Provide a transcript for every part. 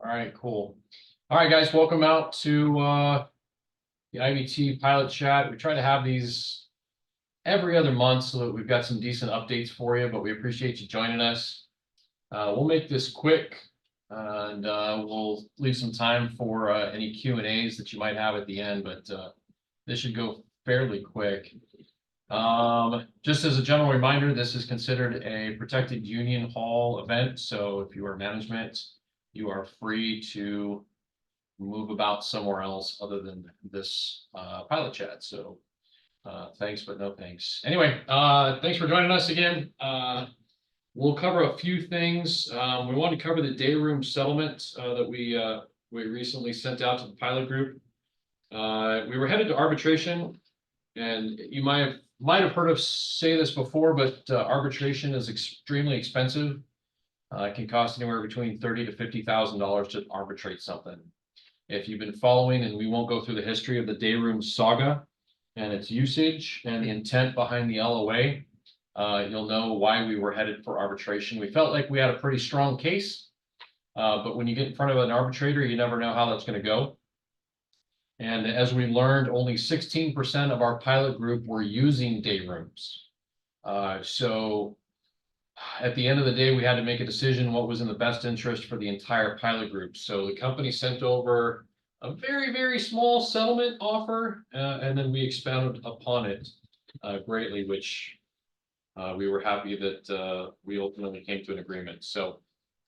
All right, cool. All right, guys, welcome out to the IBT Pilot Chat. We try to have these every other month so that we've got some decent updates for you, but we appreciate you joining us. We'll make this quick and we'll leave some time for any Q&As that you might have at the end, but this should go fairly quick. Just as a general reminder, this is considered a protected union hall event. So if you are management, you are free to move about somewhere else other than this pilot chat. So thanks, but no thanks. Anyway, thanks for joining us again. We'll cover a few things. We want to cover the day room settlement that we recently sent out to the pilot group. We were headed to arbitration, and you might have heard us say this before, but arbitration is extremely expensive. It can cost anywhere between $30,000 to $50,000 to arbitrate something. If you've been following, and we won't go through the history of the day room saga and its usage and the intent behind the LOA, you'll know why we were headed for arbitration. We felt like we had a pretty strong case, but when you get in front of an arbitrator, you never know how that's going to go. And as we learned, only 16% of our pilot group were using day rooms. So at the end of the day, we had to make a decision what was in the best interest for the entire pilot group. So the company sent over a very, very small settlement offer, and then we expounded upon it greatly, which we were happy that we ultimately came to an agreement. So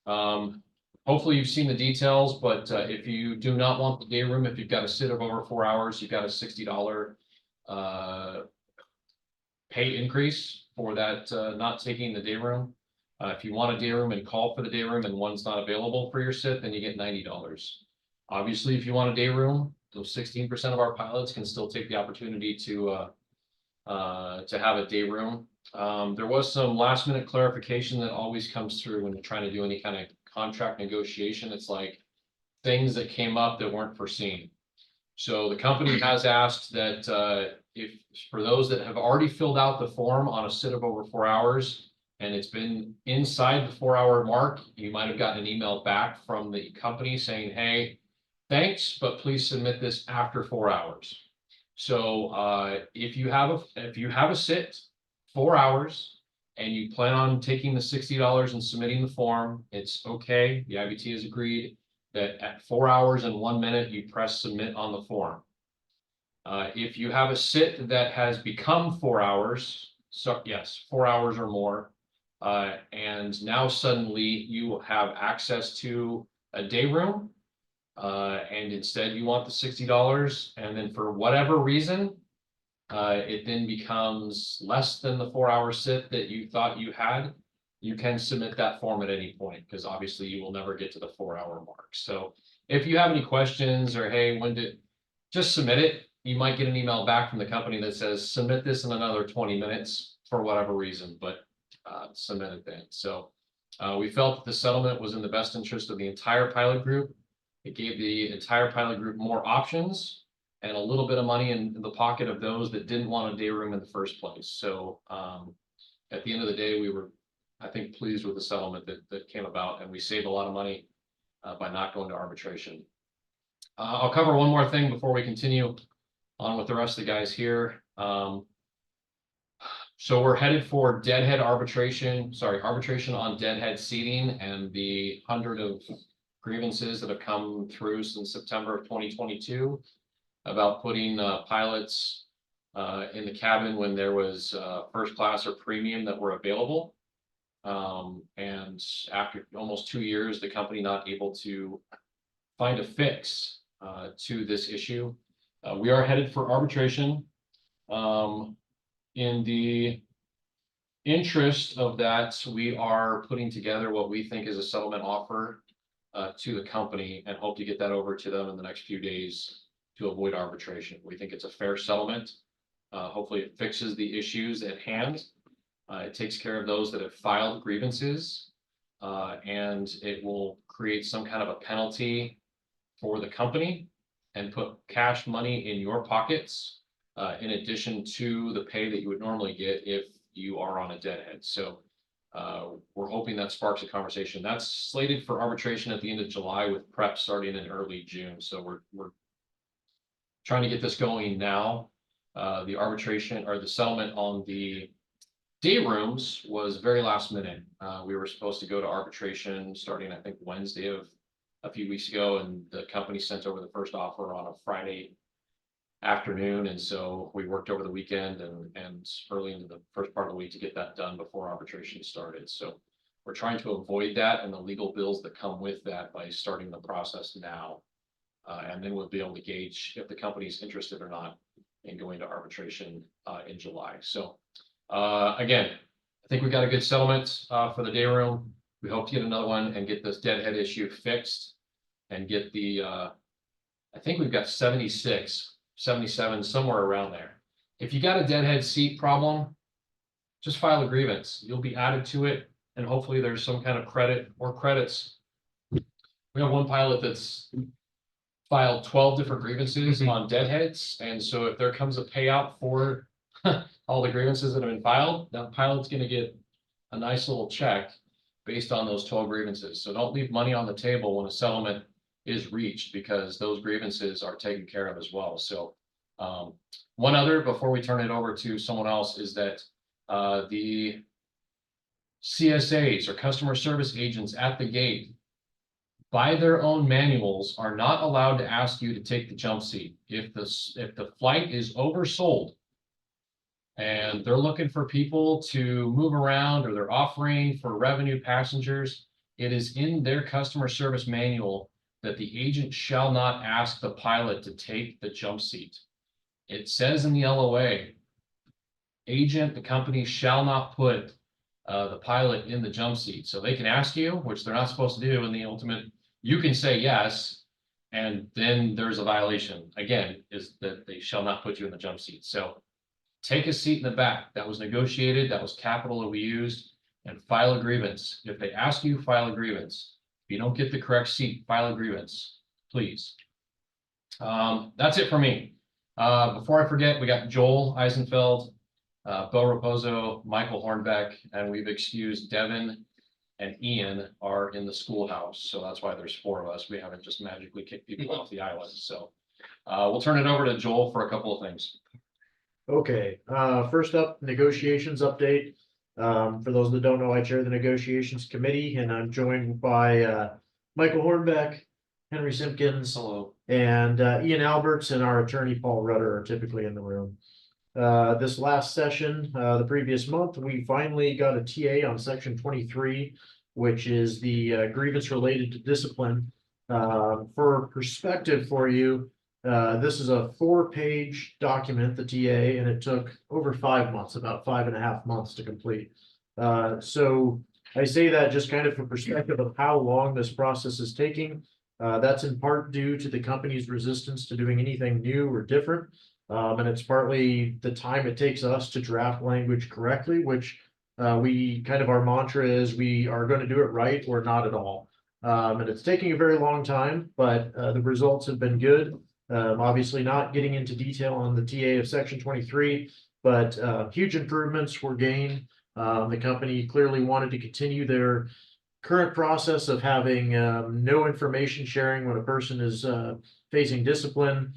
hopefully you've seen the details, but if you do not want the day room, if you've got a sit of over 4 hours, you've got a $60 pay increase for that not taking the day room. If you want a day room and call for the day room and one's not available for your sit, then you get $90. Obviously, if you want a day room, those 16% of our pilots can still take the opportunity to have a day room. There was some last minute clarification that always comes through when you're trying to do any kind of contract negotiation. It's like things that came up that weren't foreseen. So the company has asked that if for those that have already filled out the form on a sit of over 4 hours and it's been inside the 4 hour mark, you might have gotten an email back from the company saying, hey, thanks, but please submit this after 4 hours. So if you have a sit 4 hours and you plan on taking the $60 and submitting the form, it's okay. The IBT has agreed that at 4 hours and 1 minute, you press submit on the form. If you have a sit that has become 4 hours, so yes, 4 hours or more, and now suddenly you have access to a day room, and instead you want the $60, and then for whatever reason, it then becomes less than the 4 hour sit that you thought you had, you can submit that form at any point, because obviously you will never get to the 4 hour mark. So if you have any questions or, hey, just submit it. You might get an email back from the company that says, submit this in another 20 minutes for whatever reason, but submit it then. So we felt that the settlement was in the best interest of the entire pilot group. It gave the entire pilot group more options and a little bit of money in the pocket of those that didn't want a day room in the first place. So at the end of the day, we were, I think, pleased with the settlement that came about, and we saved a lot of money by not going to arbitration. I'll cover one more thing before we continue on with the rest of the guys here. So we're headed for arbitration on deadhead seating and the 100 of grievances that have come through since September of 2022 about putting pilots in the cabin when there was first class or premium that were available. And after almost 2 years, the company not able to find a fix to this issue. We are headed for arbitration. In the interest of that, we are putting together what we think is a settlement offer to the company and hope to get that over to them in the next few days to avoid arbitration. We think it's a fair settlement. Hopefully it fixes the issues at hand. It takes care of those that have filed grievances, and it will create some kind of a penalty for the company and put cash money in your pockets in addition to the pay that you would normally get if you are on a deadhead. So we're hoping that sparks a conversation. That's slated for arbitration at the end of July with prep starting in early June. So we're trying to get this going now. The arbitration or the settlement on the day rooms was very last minute. We were supposed to go to arbitration starting, I think, Wednesday of a few weeks ago, and the company sent over the first offer on a Friday afternoon. And so we worked over the weekend and early into the first part of the week to get that done before arbitration started. So we're trying to avoid that and the legal bills that come with that by starting the process now. And then we'll be able to gauge if the company's interested or not in going to arbitration in July. So again, I think we got a good settlement for the day room. We hope to get another one and get this deadhead issue fixed and get the, I think we've got 76, 77, somewhere around there. If you got a deadhead seat problem, just file a grievance. You'll be added to it, and hopefully there's some kind of credit or credits. We have one pilot that's filed 12 different grievances on deadheads, and so if there comes a payout for all the grievances that have been filed, that pilot's going to get a nice little check based on those 12 grievances. So don't leave money on the table when a settlement is reached, because those grievances are taken care of as well. So one other, before we turn it over to someone else, is that the CSAs or customer service agents at the gate, by their own manuals, are not allowed to ask you to take the jump seat. If the flight is oversold and they're looking for people to move around, or they're offering for revenue passengers, it is in their customer service manual that the agent shall not ask the pilot to take the jump seat. It says in the LOA, the company shall not put the pilot in the jump seat. So they can ask you, which they're not supposed to do in the ultimate. You can say yes, and then there's a violation. Again, is that they shall not put you in the jump seat. So take a seat in the back. That was negotiated. That was capital that we used. And file a grievance. If they ask you, file a grievance. If you don't get the correct seat, file a grievance, please. That's it for me. Before I forget, we got Joel Eisenfeld, Bo Raposo, Michael Hornbeck, and we've excused Devin and Ian are in the schoolhouse. So that's why there's 4 of us. We haven't just magically kicked people off the island. So we'll turn it over to Joel for a couple of things. Okay, first up, negotiations update. For those that don't know, I chair the negotiations committee, and I'm joined by Michael Hornbeck, Henry Simpkins, Hello. and Ian Alberts, and our attorney Paul Rudder are typically in the room. This last session, the previous month, we finally got a TA on section 23, which is the grievance related to discipline. For perspective for you, this is a 4-page document, the TA, and it took over 5 months, about 5.5 months to complete. So I say that just kind of for perspective of how long this process is taking. That's in part due to the company's resistance to doing anything new or different. And it's partly the time it takes us to draft language correctly, which we kind of, our mantra is we are going to do it right or not at all. And it's taking a very long time, but the results have been good. Obviously not getting into detail on the TA of section 23, but huge improvements were gained. The company clearly wanted to continue their current process of having no information sharing when a person is facing discipline,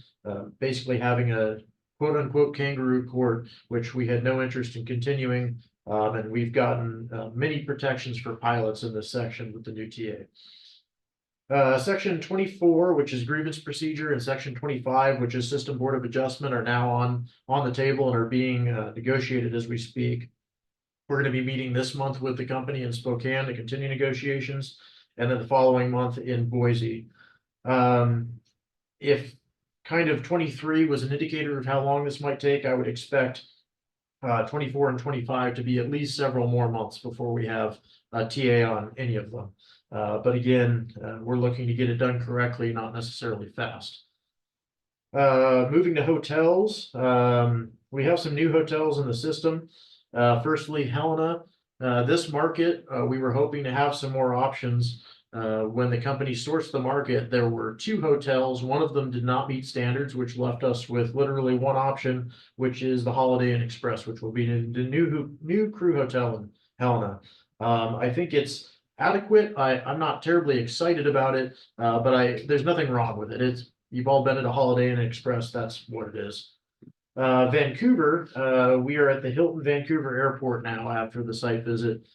basically having a quote unquote kangaroo court, which we had no interest in continuing. And we've gotten many protections for pilots in this section with the new TA. Section 24, which is grievance procedure, and section 25, which is system board of adjustment, are now on the table and are being negotiated as we speak. We're going to be meeting this month with the company in Spokane to continue negotiations, and then the following month in Boise. If kind of 23 was an indicator of how long this might take, I would expect 24 and 25 to be at least several more months before we have a TA on any of them. But again, we're looking to get it done correctly, not necessarily fast. Moving to hotels, we have some new hotels in the system. Firstly, Helena. This market, we were hoping to have some more options. When the company sourced the market, there were 2 hotels. One of them did not meet standards, which left us with literally one option, which is the Holiday Inn Express, which will be the new crew hotel in Helena. I think it's adequate. I'm not terribly excited about it, but there's nothing wrong with it. You've all been at a Holiday Inn Express, that's what it is. Vancouver, we are at the Hilton Vancouver Airport now after the site visit.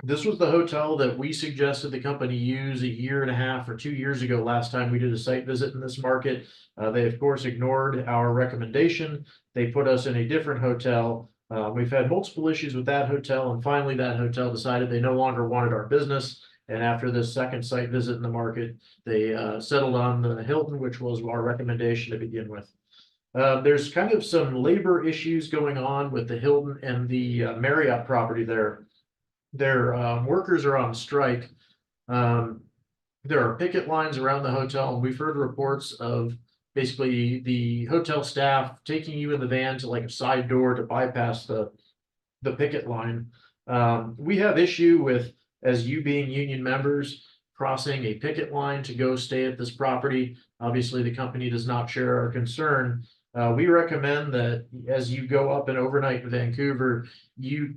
This was the hotel that we suggested the company use a year and a half or 2 years ago, last time we did a site visit in this market. They of course ignored our recommendation. They put us in a different hotel. We've had multiple issues with that hotel, and finally that hotel decided they no longer wanted our business. And after this second site visit in the market, they settled on the Hilton, which was our recommendation to begin with. There's kind of some labor issues going on with the Hilton and the Marriott property there. Their workers are on strike. There are picket lines around the hotel, and we've heard reports of basically the hotel staff taking you in the van to like a side door to bypass the picket line. We have issue with, as you being union members, crossing a picket line to go stay at this property. Obviously, the company does not share our concern. We recommend that as you go up and overnight in Vancouver, you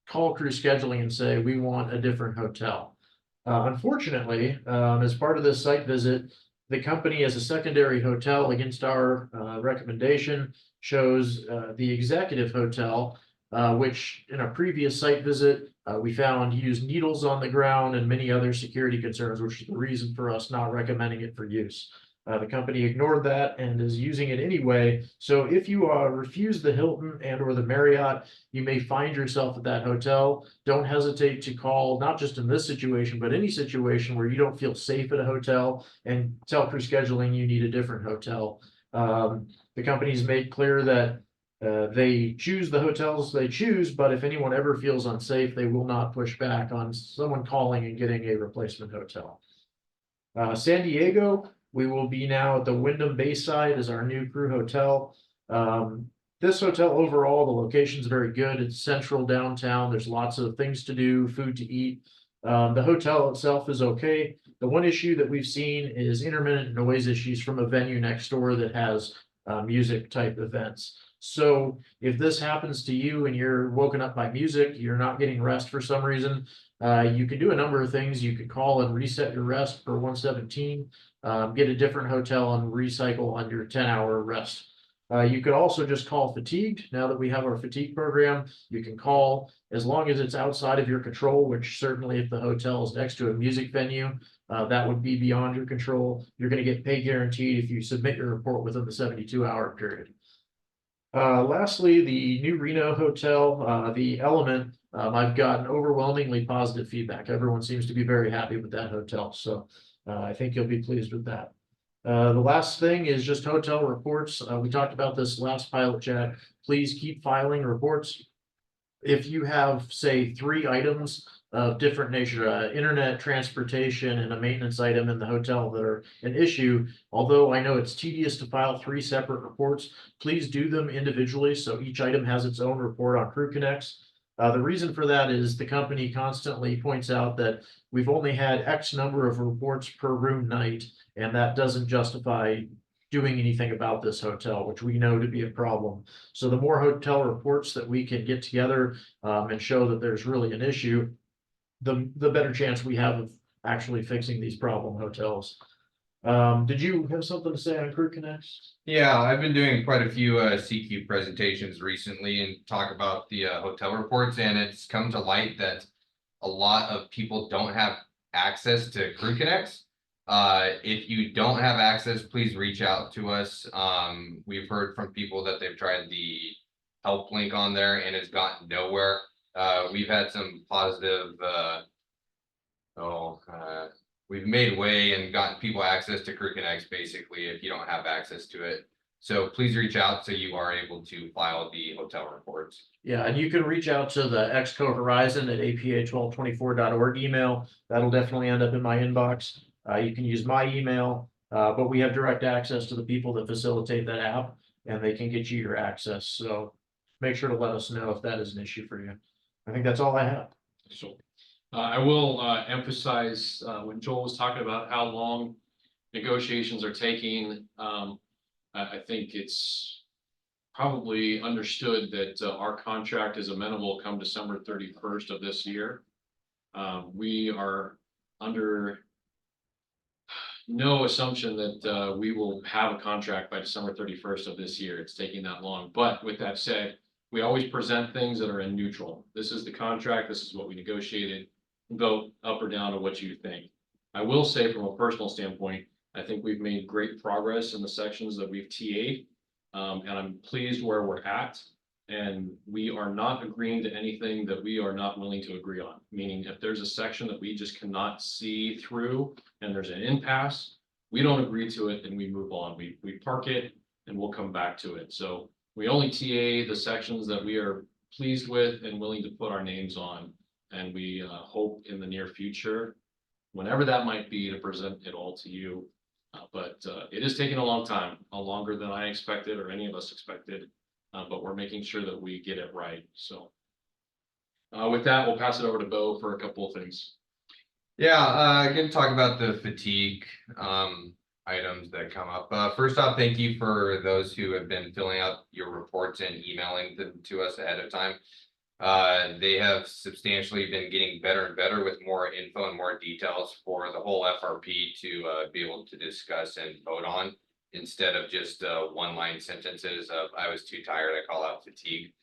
call crew scheduling and say, we want a different hotel. Unfortunately, as part of this site visit, the company as a secondary hotel against our recommendation chose the Executive Hotel, which in a previous site visit, we found used needles on the ground and many other security concerns, which is the reason for us not recommending it for use. The company ignored that and is using it anyway. So if you refuse the Hilton and or the Marriott, you may find yourself at that hotel. Don't hesitate to call, not just in this situation, but any situation where you don't feel safe at a hotel, and tell crew scheduling you need a different hotel. The company's made clear that they choose the hotels they choose, but if anyone ever feels unsafe, they will not push back on someone calling and getting a replacement hotel. San Diego, we will be now at the Wyndham Bayside as our new crew hotel. This hotel overall, the location is very good. It's central downtown. There's lots of things to do, food to eat. The hotel itself is okay. The one issue that we've seen is intermittent noise issues from a venue next door that has music type events. So if this happens to you and you're woken up by music, you're not getting rest for some reason, you can do a number of things. You could call and reset your rest for 117, get a different hotel and recycle on your 10-hour rest. You could also just call fatigued. Now that we have our fatigue program, you can call as long as it's outside of your control, which certainly if the hotel is next to a music venue, that would be beyond your control. You're going to get pay guaranteed if you submit your report within the 72-hour period. Lastly, the new Reno hotel, the Element, I've gotten overwhelmingly positive feedback. Everyone seems to be very happy with that hotel. So I think you'll be pleased with that. The last thing is just hotel reports. We talked about this last pilot chat. Please keep filing reports. If you have, say, 3 items of different nature, internet, transportation, and a maintenance item in the hotel that are an issue, although I know it's tedious to file 3 separate reports, please do them individually so each item has its own report on Crew Connects. The reason for that is the company constantly points out that we've only had X number of reports per room night, and that doesn't justify doing anything about this hotel, which we know to be a problem. So the more hotel reports that we can get together and show that there's really an issue, the better chance we have of actually fixing these problem hotels. Did you have something to say on Crew Connects? Yeah, I've been doing quite a few CQ presentations recently and talk about the hotel reports, and it's come to light that a lot of people don't have access to Crew Connects. If you don't have access, please reach out to us. We've heard from people that they've tried the help link on there and it's gotten nowhere. We've had some positive, we've made way and gotten people access to Crew Connects basically if you don't have access to it. So please reach out so you are able to file the hotel reports. Yeah, and you can reach out to the Exco Horizon at apa1224.org email. That'll definitely end up in my inbox. You can use my email, but we have direct access to the people that facilitate that app, and they can get you your access. So make sure to let us know if that is an issue for you. I think that's all I have. So I will emphasize when Joel was talking about how long negotiations are taking. I think it's probably understood that our contract is amenable come December 31st of this year. We are under no assumption that we will have a contract by December 31st of this year. It's taking that long. But with that said, we always present things that are in neutral. This is the contract. This is what we negotiated. Vote up or down on what you think. I will say from a personal standpoint, I think we've made great progress in the sections that we've TA'd. And I'm pleased where we're at. And we are not agreeing to anything that we are not willing to agree on. Meaning if there's a section that we just cannot see through and there's an impasse, we don't agree to it and we move on. We park it and we'll come back to it. So we only TA the sections that we are pleased with and willing to put our names on. And we hope in the near future, whenever that might be, to present it all to you. But it is taking a long time, longer than I expected or any of us expected. But we're making sure that we get it right. So with that, we'll pass it over to Bo for a couple of things. Yeah, again, talk about the fatigue items that come up. First off, thank you for those who have been filling out your reports and emailing them to us ahead of time. They have substantially been getting better and better with more info and more details for the whole FRP to be able to discuss and vote on, instead of just one-line sentences of "I was too tired, I call out fatigue."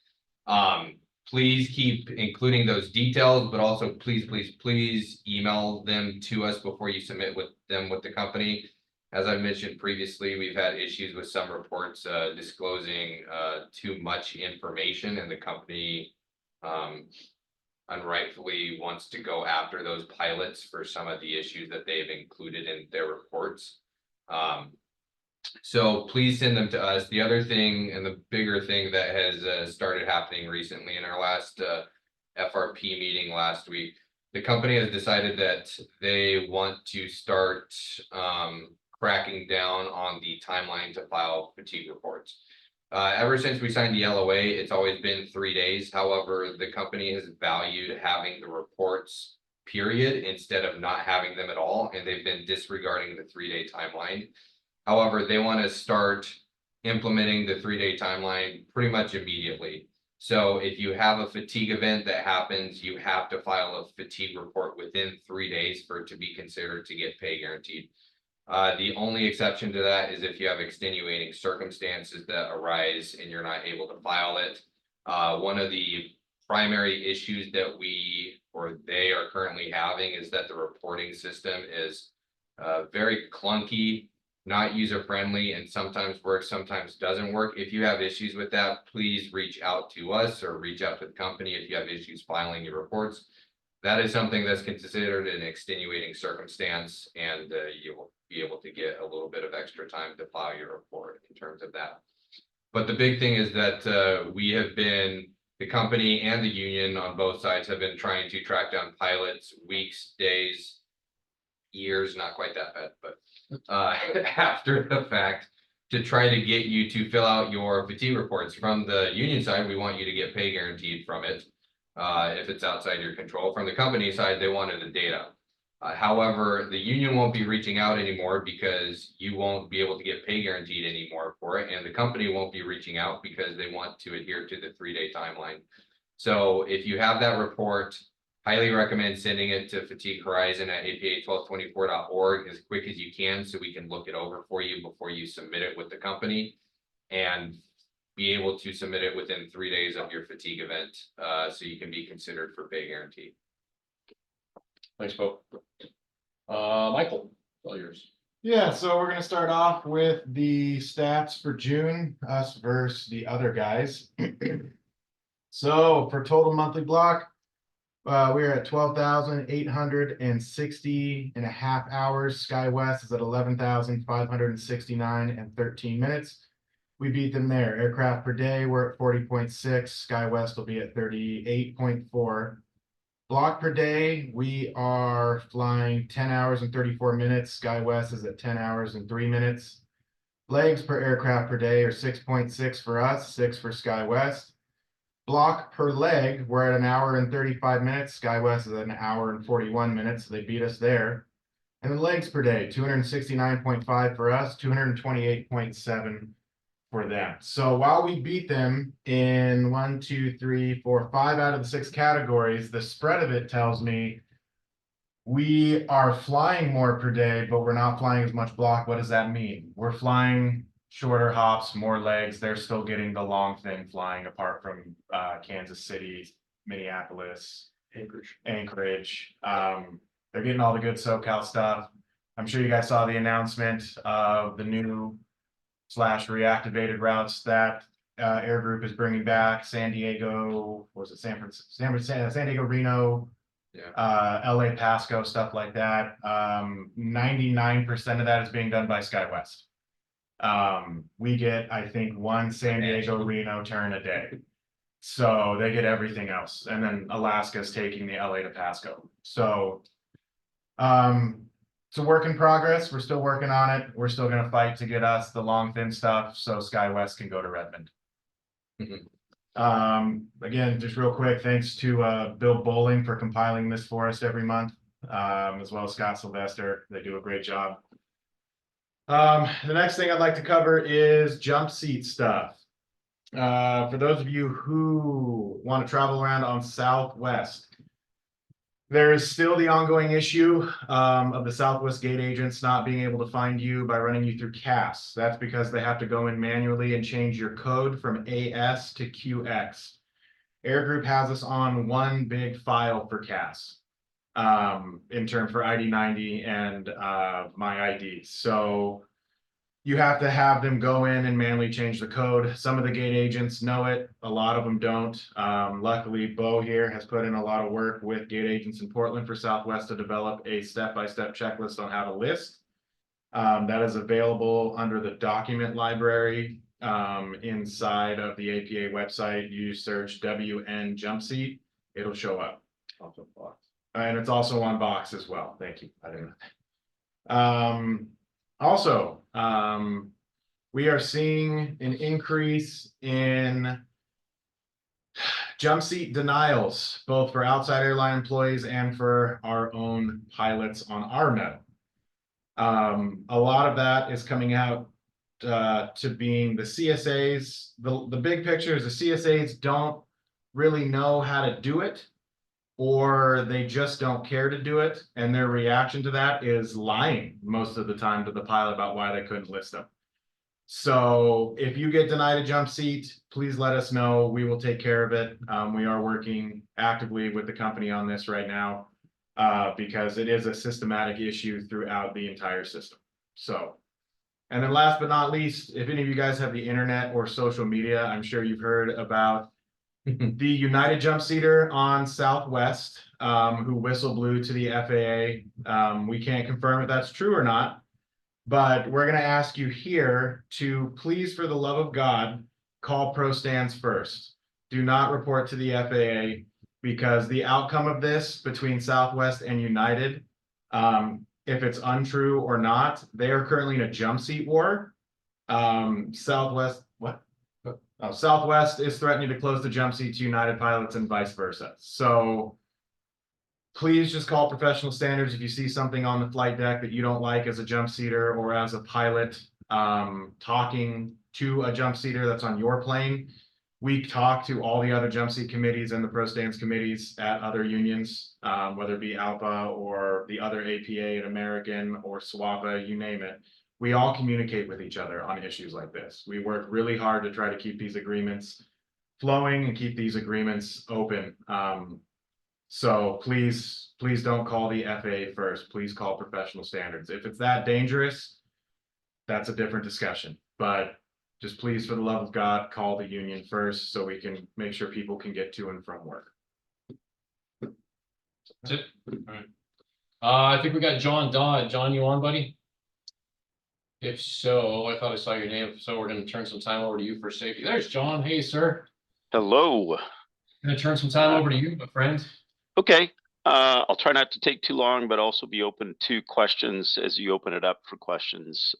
Please keep including those details, but also please email them to us before you submit with the company. As I mentioned previously, we've had issues with some reports disclosing too much information, and the company unrightfully wants to go after those pilots for some of the issues that they've included in their reports. So please send them to us. The other thing, and the bigger thing that has started happening recently in our last FRP meeting last week, the company has decided that they want to start cracking down on the timeline to file fatigue reports. Ever since we signed the LOA, it's always been 3 days. However, the company has valued having the reports period instead of not having them at all, and they've been disregarding the 3-day timeline. However, they want to start implementing the 3-day timeline pretty much immediately. So if you have a fatigue event that happens, you have to file a fatigue report within 3 days for it to be considered to get pay guaranteed. The only exception to that is if you have extenuating circumstances that arise and you're not able to file it. One of the primary issues that they are currently having is that the reporting system is very clunky, not user-friendly, and sometimes works, sometimes doesn't work. If you have issues with that, please reach out to us or reach out to the company if you have issues filing your reports. That is something that's considered an extenuating circumstance, and you will be able to get a little bit of extra time to file your report in terms of that. But the big thing is that the company and the union on both sides have been trying to track down pilots weeks, days, years, not quite that bad, but after the fact, to try to get you to fill out your fatigue reports. From the union side, we want you to get pay guaranteed from it if it's outside your control. From the company side, they wanted the data. However, the union won't be reaching out anymore because you won't be able to get pay guaranteed anymore for it, and the company won't be reaching out because they want to adhere to the 3-day timeline. So if you have that report, highly recommend sending it to Fatigue Horizon at apa1224.org as quick as you can, so we can look it over for you before you submit it with the company, and be able to submit it within 3 days of your fatigue event, so you can be considered for pay guarantee. Thanks, Bo. Michael, all yours. Yeah, so we're gonna start off with the stats for June, us versus the other guys. So for total monthly block, we're at 12,860.5 hours. SkyWest is at 11,569 and 13 minutes. We beat them there. Aircraft per day, we're at 40.6. SkyWest will be at 38.4. Block per day, we are flying 10 hours and 34 minutes. SkyWest is at 10 hours and 3 minutes. Legs per aircraft per day are 6.6 for us, 6 for SkyWest. Block per leg, we're at 1 hour and 35 minutes. SkyWest is at 1 hour and 41 minutes, so they beat us there. And then legs per day, 269.5 for us, 228.7 for them. So while we beat them in 1, 2, 3, 4, 5 out of the 6 categories, the spread of it tells me we are flying more per day, but we're not flying as much block. What does that mean? We're flying shorter hops, more legs. They're still getting the long thing flying, apart from Kansas City, Minneapolis, Anchorage. They're getting all the good SoCal stuff. I'm sure you guys saw the announcement of the new / reactivated routes that Air Group is bringing back. San Diego, was it San Diego, Reno, LA Pasco, stuff like that. 99% of that is being done by SkyWest. We get, I think, 1 San Diego Reno turn a day. So they get everything else. And then Alaska's taking the LA to Pasco. So it's a work in progress. We're still working on it. We're still gonna fight to get us the long thin stuff so SkyWest can go to Redmond. Again, just real quick, thanks to Bill Bowling for compiling this for us every month, as well as Scott Sylvester. They do a great job. The next thing I'd like to cover is jump seat stuff. For those of you who want to travel around on Southwest, there is still the ongoing issue of the Southwest gate agents not being able to find you by running you through CAS. That's because they have to go in manually and change your code from AS to QX. Air Group has us on one big file for CAS in turn for ID90 and my ID. So you have to have them go in and manually change the code. Some of the gate agents know it, a lot of them don't. Luckily, Bo here has put in a lot of work with gate agents in Portland for Southwest to develop a step-by-step checklist on how to list. That is available under the document library inside of the APA website. You search WN jump seat, it'll show up. And it's also on Box as well. Thank you. I didn't know. Also, we are seeing an increase in jump seat denials, both for outside airline employees and for our own pilots on our metal. A lot of that is coming out to being the CSAs. The big picture is the CSAs don't really know how to do it, or they just don't care to do it. And their reaction to that is lying most of the time to the pilot about why they couldn't list them. So if you get denied a jump seat, please let us know. We will take care of it. We are working actively with the company on this right now because it is a systematic issue throughout the entire system. So, and then last but not least, if any of you guys have the internet or social media, I'm sure you've heard about the United jump seater on Southwest, who whistle blew to the FAA. We can't confirm if that's true or not, but we're going to ask you here to please, for the love of God, call Pro Stands first. Do not report to the FAA, because the outcome of this between Southwest and United, if it's untrue or not, they are currently in a jump seat war. Southwest, what? Southwest is threatening to close the jump seat to United pilots and vice versa. So please just call professional standards if you see something on the flight deck that you don't like as a jump seater or as a pilot talking to a jump seater that's on your plane. We talk to all the other jump seat committees and the Pro Stands committees at other unions, whether it be ALPA or the other APA and American or SWAPA, you name it. We all communicate with each other on issues like this. We work really hard to try to keep these agreements flowing and keep these agreements open. So please don't call the FAA first. Please call professional standards. If it's that dangerous, that's a different discussion. But just please, for the love of God, call the union first so we can make sure people can get to and from work. That's it. All right. I think we got John Dodd. John, you on, buddy? If so, I thought I saw your name. So we're going to turn some time over to you for safety. There's John. Hey, sir. Hello. Going to turn some time over to you, my friend. Okay. I'll try not to take too long, but also be open to questions as you open it up for questions.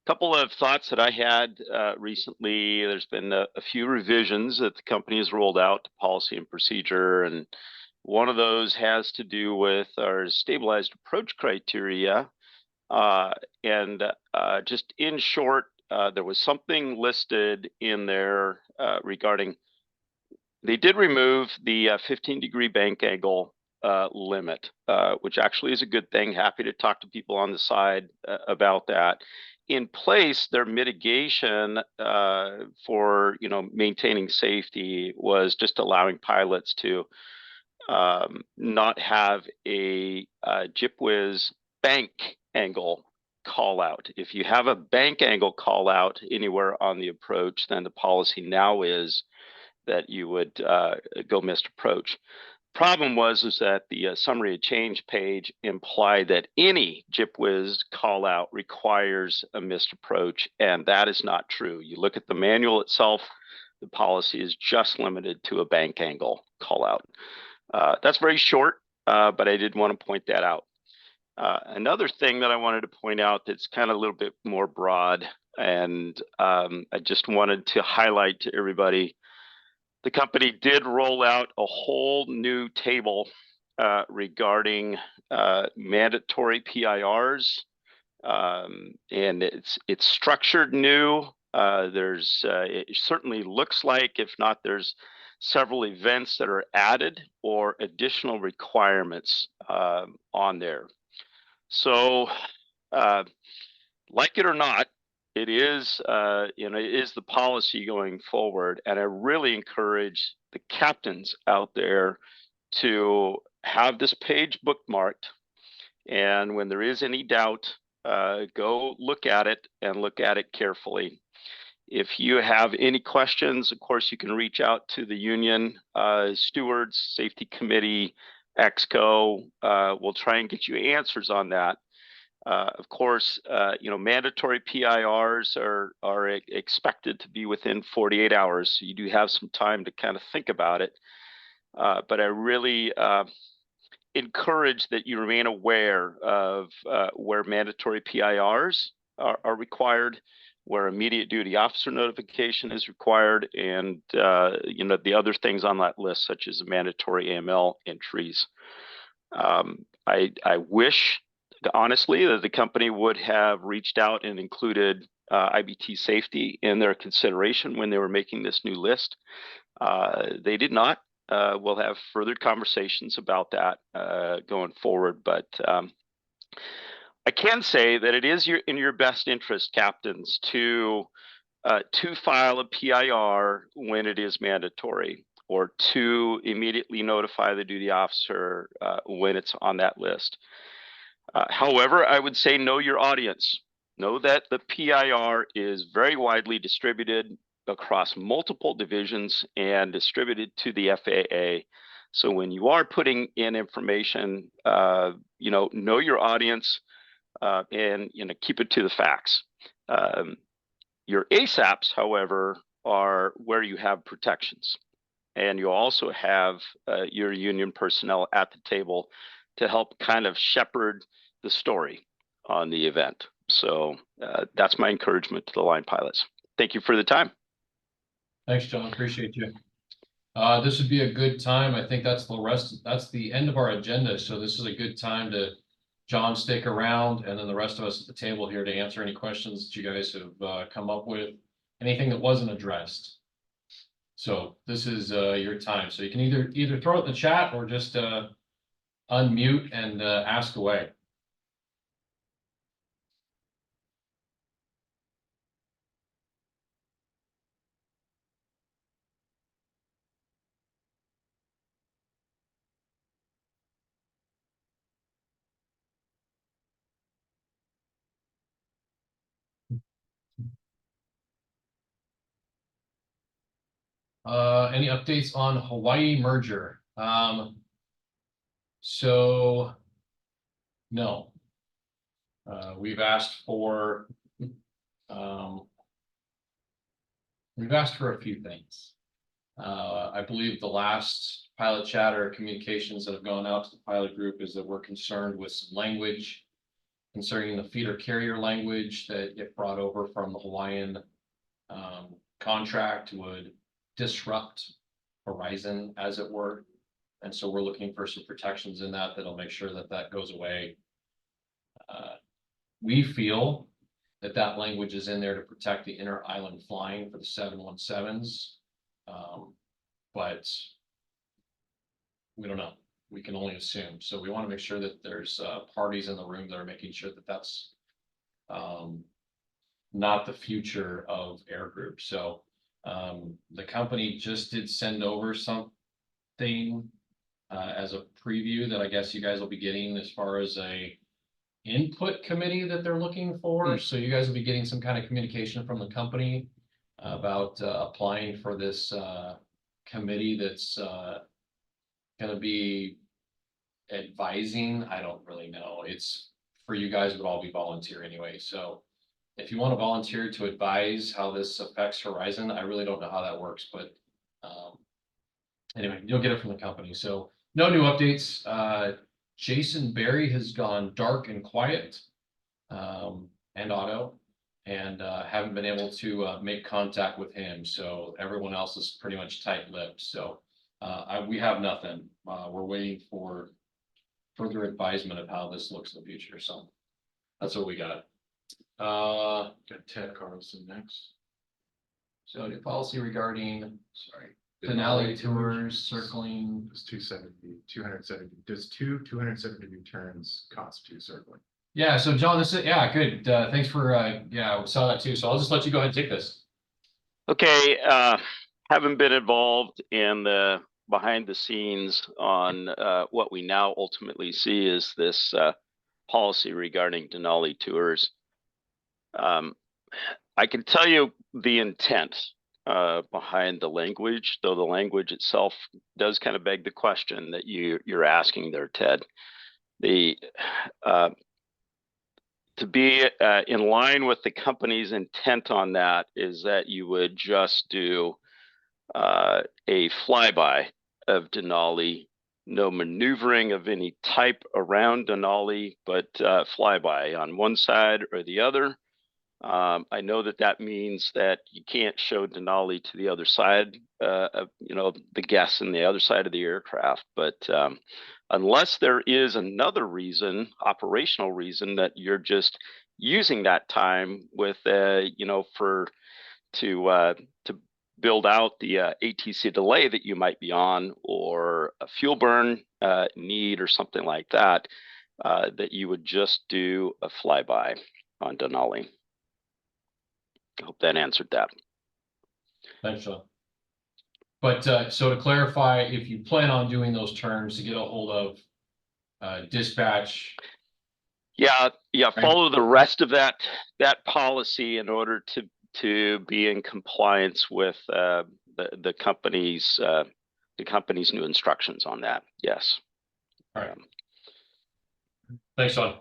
Couple of thoughts that I had recently. There's been a few revisions that the company has rolled out to policy and procedure, and one of those has to do with our stabilized approach criteria. And just in short, there was something listed in there regarding, they did remove the 15-degree bank angle limit, which actually is a good thing. Happy to talk to people on the side about that. In place, their mitigation for maintaining safety was just allowing pilots to not have a GIPWIZ bank angle call out. If you have a bank angle call out anywhere on the approach, then the policy now is that you would go missed approach. Problem was that the summary of change page implied that any GIPWIZ call out requires a missed approach, and that is not true. You look at the manual itself, the policy is just limited to a bank angle call out. That's very short, but I did want to point that out. Another thing that I wanted to point out that's kind of a little bit more broad, and I just wanted to highlight to everybody, the company did roll out a whole new table regarding mandatory PIRs, and it's structured new. It certainly looks like, if not, there's several events that are added or additional requirements on there. So, like it or not, it is, it is the policy going forward, and I really encourage the captains out there to have this page bookmarked, and when there is any doubt, go look at it and look at it carefully. If you have any questions, of course, you can reach out to the union stewards, safety committee, EXCO. We'll try and get you answers on that. Of course, mandatory PIRs are expected to be within 48 hours. So you do have some time to kind of think about it. But I really encourage that you remain aware of where mandatory PIRs are required, where immediate duty officer notification is required, and the other things on that list, such as mandatory AML entries. I wish, honestly, that the company would have reached out and included IBT safety in their consideration when they were making this new list. They did not. We'll have further conversations about that going forward, but I can say that it is in your best interest, captains, to file a PIR when it is mandatory, or to immediately notify the duty officer when it's on that list. However, I would say know your audience. Know that the PIR is very widely distributed across multiple divisions and distributed to the FAA. So when you are putting in information, know your audience and keep it to the facts. Your ASAPs, however, are where you have protections, and you also have your union personnel at the table to help kind of shepherd the story on the event. So that's my encouragement to the line pilots. Thank you for the time. Thanks, John. Appreciate you. This would be a good time. I think that's the end of our agenda. So this is a good time to, John, stick around, and then the rest of us at the table here to answer any questions that you guys have come up with, anything that wasn't addressed. So this is your time. So you can either throw it in the chat or just unmute and ask away. Any updates on Hawaii merger? So no. We've asked for a few things. I believe the last pilot chat or communications that have gone out to the pilot group is that we're concerned with some language concerning the feeder carrier language that get brought over from the Hawaiian contract would disrupt Horizon, as it were. And so we're looking for some protections in that that'll make sure that that goes away. We feel that language is in there to protect the inter island flying for the 717s. But we don't know. We can only assume. So we want to make sure that there's parties in the room that are making sure that that's not the future of air group. So the company just did send over something as a preview that I guess you guys will be getting as far as a input committee that they're looking for. So you guys will be getting some kind of communication from the company about applying for this committee that's going to be advising. I don't really know. It's for you guys would all be volunteer anyway. So if you want to volunteer to advise how this affects Horizon, I really don't know how that works, but anyway, you'll get it from the company. So no new updates. Jason Berry has gone dark and quiet, and auto, and haven't been able to make contact with him. So everyone else is pretty much tight-lipped. So we have nothing. We're waiting for further advisement of how this looks in the future. So that's what we got. Got Ted Carlson next. So the policy regarding Sorry. Denali tours circling. It's 270. Does 270 returns constitute circling? Yeah, so John, this is, yeah, good. Thanks for, yeah, we saw that too. So I'll just let you go ahead and take this. Okay, haven't been involved in the behind the scenes on what we now ultimately see is this policy regarding Denali tours. I can tell you the intent behind the language, though the language itself does kind of beg the question that you're asking there, Ted. The to be in line with the company's intent on that is that you would just do a flyby of Denali, no maneuvering of any type around Denali, but flyby on one side or the other. I know that means that you can't show Denali to the other side of, the guests in the other side of the aircraft. But unless there is another reason, operational reason, that you're just using that time with, to build out the ATC delay that you might be on, or a fuel burn need or something like that, that you would just do a flyby on Denali. I hope that answered that. Thanks, Sean. But so to clarify, if you plan on doing those terms, to get a hold of dispatch. Yeah, follow the rest of that policy in order to be in compliance with the company's new instructions on that. Yes. All right. Thanks, Sean.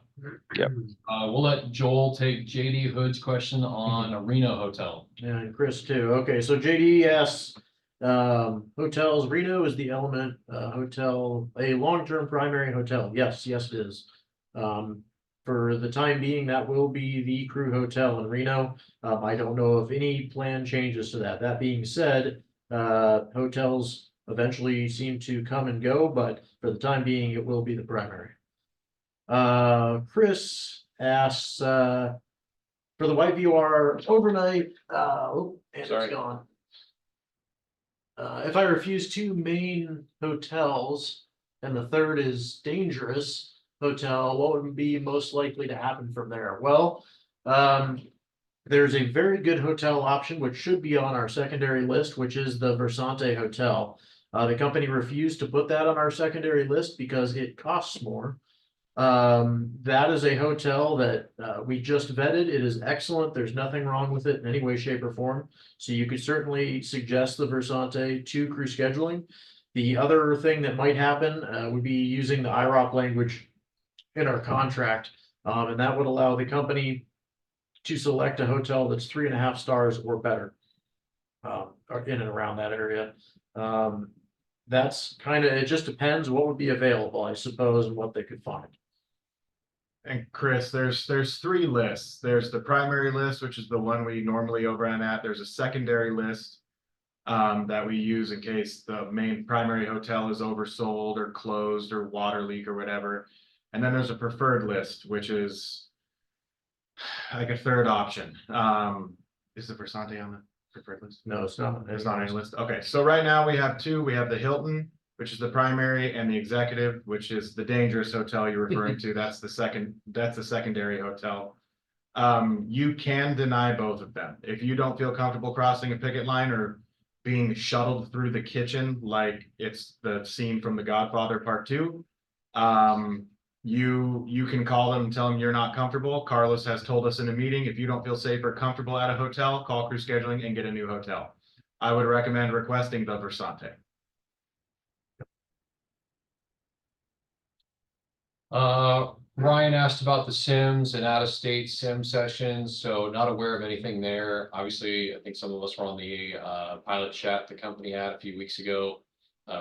Yep. We'll let Joel take JD Hood's question on a Reno hotel. And Chris too. Okay, so JD asks, hotels, Reno is the Element Hotel, a long-term primary hotel? Yes, it is. For the time being, that will be the crew hotel in Reno. I don't know if any plan changes to that. That being said, hotels eventually seem to come and go, but for the time being, it will be the primary. Chris asks, for the YVR overnight, and Sorry. it's gone. If I refuse 2 main hotels and the third is dangerous hotel, what would be most likely to happen from there? Well, there's a very good hotel option, which should be on our secondary list, which is the Versante Hotel. The company refused to put that on our secondary list because it costs more. That is a hotel that we just vetted. It is excellent. There's nothing wrong with it in any way, shape, or form. So you could certainly suggest the Versante to crew scheduling. The other thing that might happen would be using the IROP language in our contract, and that would allow the company to select a hotel that's 3.5 stars or better, or in and around that area. That's kind of, it just depends what would be available, I suppose, and what they could find. And Chris, there's 3 lists. There's the primary list, which is the one we normally overrun at. There's a secondary list that we use in case the main primary hotel is oversold or closed or water leak or whatever. And then there's a preferred list, which is like a third option. Is the Versante on the preferred list? No, it's not. It's not on any list. Okay, so right now we have two. We have the Hilton, which is the primary, and the Executive, which is the dangerous hotel you're referring to. That's the secondary hotel. You can deny both of them. If you don't feel comfortable crossing a picket line or being shuttled through the kitchen like it's the scene from The Godfather Part 2, you can call them and tell them you're not comfortable. Carlos has told us in a meeting, if you don't feel safe or comfortable at a hotel, call crew scheduling and get a new hotel. I would recommend requesting the Versante. Ryan asked about the Sims and out-of-state sim sessions, so not aware of anything there. Obviously, I think some of us were on the pilot chat the company had a few weeks ago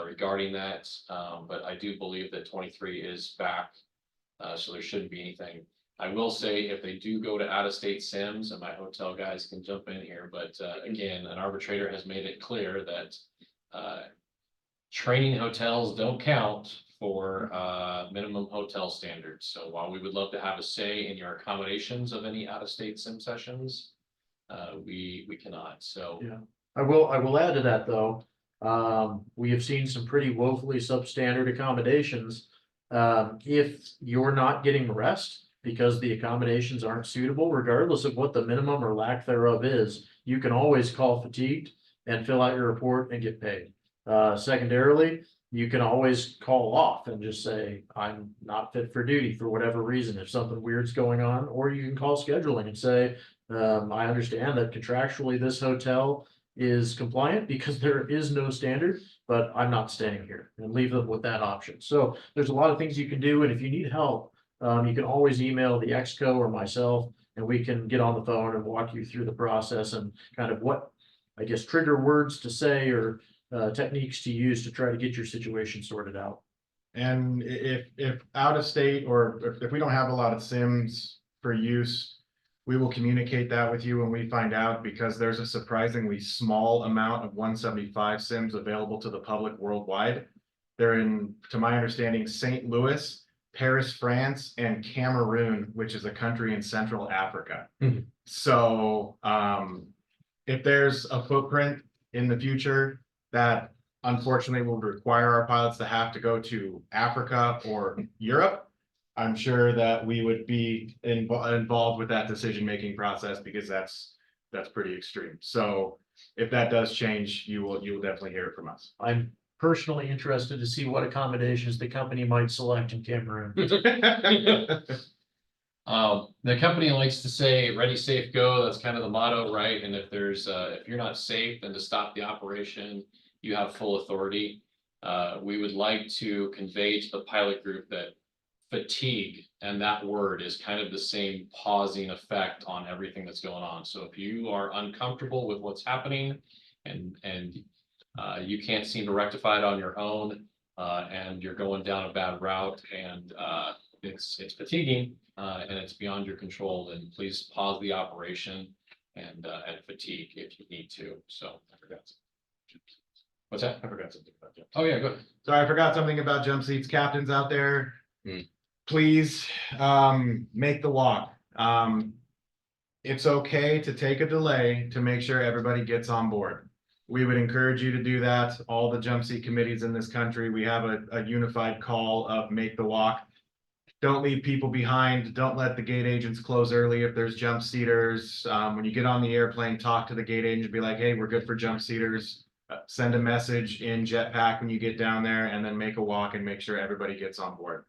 regarding that, but I do believe that 23 is back, so there shouldn't be anything. I will say if they do go to out-of-state sims, and my hotel guys can jump in here, but again, an arbitrator has made it clear that training hotels don't count for minimum hotel standards. So while we would love to have a say in your accommodations of any out-of-state sim sessions, we cannot. So Yeah. I will add to that though. We have seen some pretty woefully substandard accommodations. If you're not getting rest because the accommodations aren't suitable, regardless of what the minimum or lack thereof is, you can always call fatigued and fill out your report and get paid. Secondarily, you can always call off and just say, I'm not fit for duty for whatever reason, if something weird's going on, or you can call scheduling and say, I understand that contractually this hotel is compliant because there is no standard, but I'm not staying here, and leave them with that option. So there's a lot of things you can do, and if you need help, you can always email the exco or myself, and we can get on the phone and walk you through the process and kind of what, I guess, trigger words to say or techniques to use to try to get your situation sorted out. And if out of state, or if we don't have a lot of sims for use, we will communicate that with you when we find out, because there's a surprisingly small amount of 175 sims available to the public worldwide. They're in, to my understanding, St. Louis, Paris, France, and Cameroon, which is a country in Central Africa. Mhm. So if there's a footprint in the future that unfortunately will require our pilots to have to go to Africa or Europe, I'm sure that we would be involved with that decision-making process, because that's pretty extreme. So if that does change, you will definitely hear it from us. I'm personally interested to see what accommodations the company might select in Cameroon. the company likes to say ready, safe, go. That's kind of the motto, right? And if there's if you're not safe, then to stop the operation, you have full authority. We would like to convey to the pilot group that fatigue and that word is kind of the same pausing effect on everything that's going on. So if you are uncomfortable with what's happening and you can't seem to rectify it on your own, and you're going down a bad route, and it's fatiguing and it's beyond your control, then please pause the operation and fatigue if you need to. So I forgot. What's that? I forgot something about that. Oh yeah, good. Sorry, I forgot something about jump seats. Captains out there, please make the walk. It's okay to take a delay to make sure everybody gets on board. We would encourage you to do that. All the jump seat committees in this country, we have a unified call of make the walk. Don't leave people behind. Don't let the gate agents close early if there's jump seaters. When you get on the airplane, talk to the gate agent, be like, hey, we're good for jump seaters. Send a message in Jetpack when you get down there, and then make a walk and make sure everybody gets on board.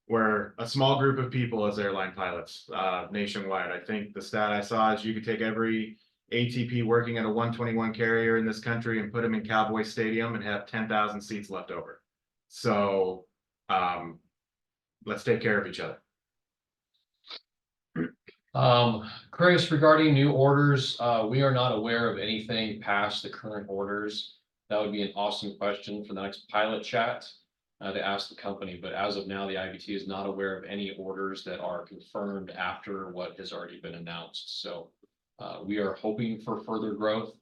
We're a small group of people as airline pilots nationwide. I think the stat I saw is you could take every ATP working at a 121 carrier in this country and put them in Cowboy Stadium and have 10,000 seats left over. So let's take care of each other. Chris, regarding new orders, we are not aware of anything past the current orders. That would be an awesome question for the next pilot chat to ask the company. But as of now, the IBT is not aware of any orders that are confirmed after what has already been announced. So we are hoping for further growth.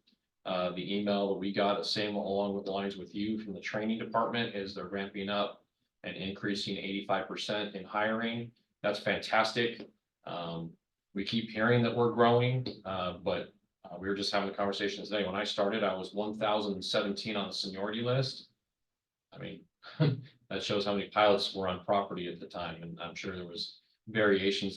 The email that we got, same along with the lines with you from the training department, is they're ramping up and increasing 85% in hiring. That's fantastic. We keep hearing that we're growing, but we were just having a conversation today. When I started, I was 1,017 on the seniority list. I mean, that shows how many pilots were on property at the time, and I'm sure there was variations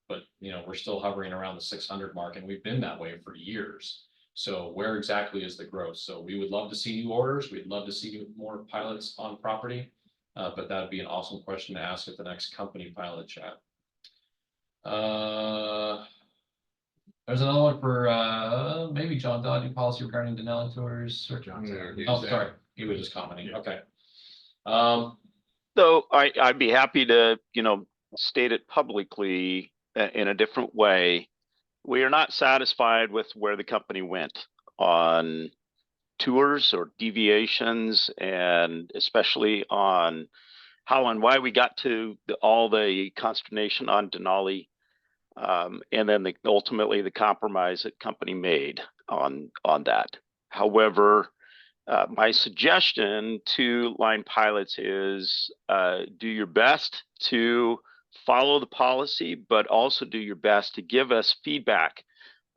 but we're still hovering around the 600 mark, and we've been that way for years. So where exactly is the growth? So we would love to see new orders. We'd love to see more pilots on property. But that'd be an awesome question to ask at the next company pilot chat. There's another one for maybe John Dodd, policy regarding Denali tours. Or John's there. Oh, sorry, he was just commenting. Yeah. Okay. So I'd be happy to, state it publicly in a different way. We are not satisfied with where the company went on tours or deviations, and especially on how and why we got to all the consternation on Denali, and then ultimately the compromise that company made on that. However, my suggestion to line pilots is do your best to follow the policy, but also do your best to give us feedback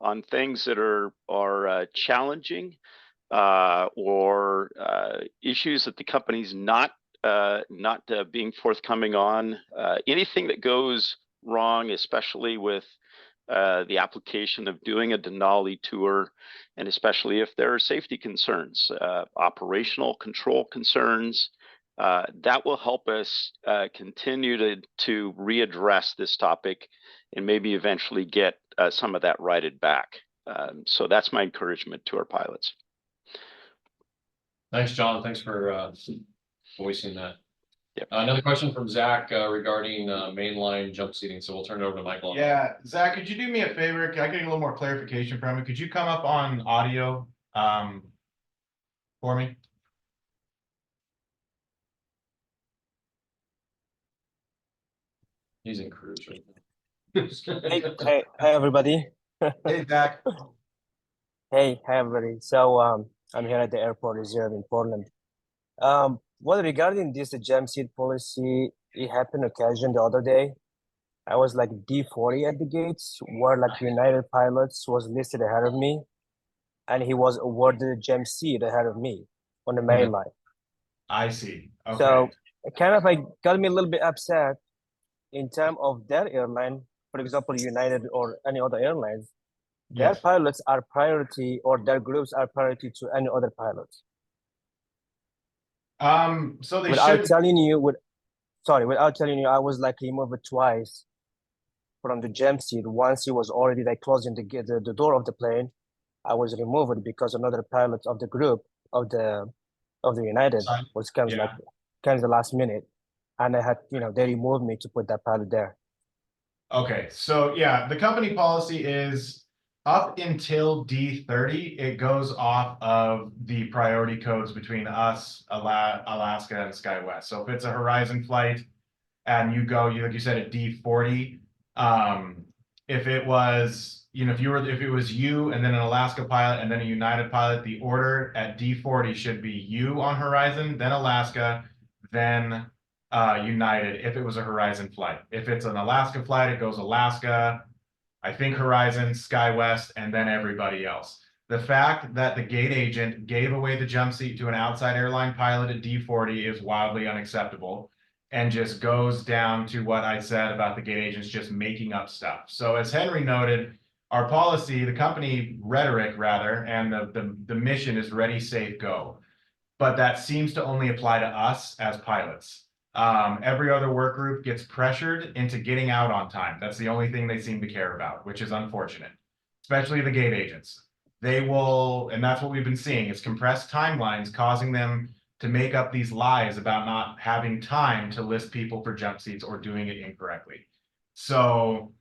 on things that are challenging or issues that the company's not being forthcoming on. Anything that goes wrong, especially with the application of doing a Denali tour, and especially if there are safety concerns, operational control concerns, that will help us continue to readdress this topic and maybe eventually get some of that righted back. So that's my encouragement to our pilots. Thanks, John. Thanks for voicing that. Yep. Another question from Zach regarding mainline jump seating. So we'll turn it over to Michael. Yeah, Zach, could you do me a favor? Can I get a little more clarification from you? Could you come up on audio for me? He's in cruise right now. Hey, everybody. Hey, Zach. Hey, everybody. So I'm here at the airport reserve in Portland. Well, regarding this jump seat policy, it happened occasion the other day. I was like D40 at the gates, where like United Pilots was listed ahead of me, and he was awarded a jump seat ahead of me on the main line. I see. Okay. So it kind of like got me a little bit upset in terms of their airline, for example, United or any other airlines. Their Yes. pilots are priority, or their groups are priority to any other pilots. So they Without should. telling you, without telling you, I was like removed twice from the jump seat. Once he was already like closing the door of the plane, I was removed because another pilot of the group of the United was kind of the last minute, and I had they removed me to put that pilot there. Okay, so yeah, the company policy is up until D30, it goes off of the priority codes between us, Alaska, and SkyWest. So if it's a Horizon flight and you go, like you said, at D40, if it was, if it was you and then an Alaska pilot and then a United pilot, the order at D40 should be you on Horizon, then Alaska, then United if it was a Horizon flight. If it's an Alaska flight, it goes Alaska, I think Horizon, SkyWest, and then everybody else. The fact that the gate agent gave away the jump seat to an outside airline pilot at D40 is wildly unacceptable, and just goes down to what I said about the gate agents just making up stuff. So as Henry noted, our policy, the company rhetoric rather, and the mission is ready, safe, go. But that seems to only apply to us as pilots. Every other work group gets pressured into getting out on time. That's the only thing they seem to care about, which is unfortunate, especially the gate agents. They will, and that's what we've been seeing, is compressed timelines causing them to make up these lies about not having time to list people for jump seats or doing it incorrectly. So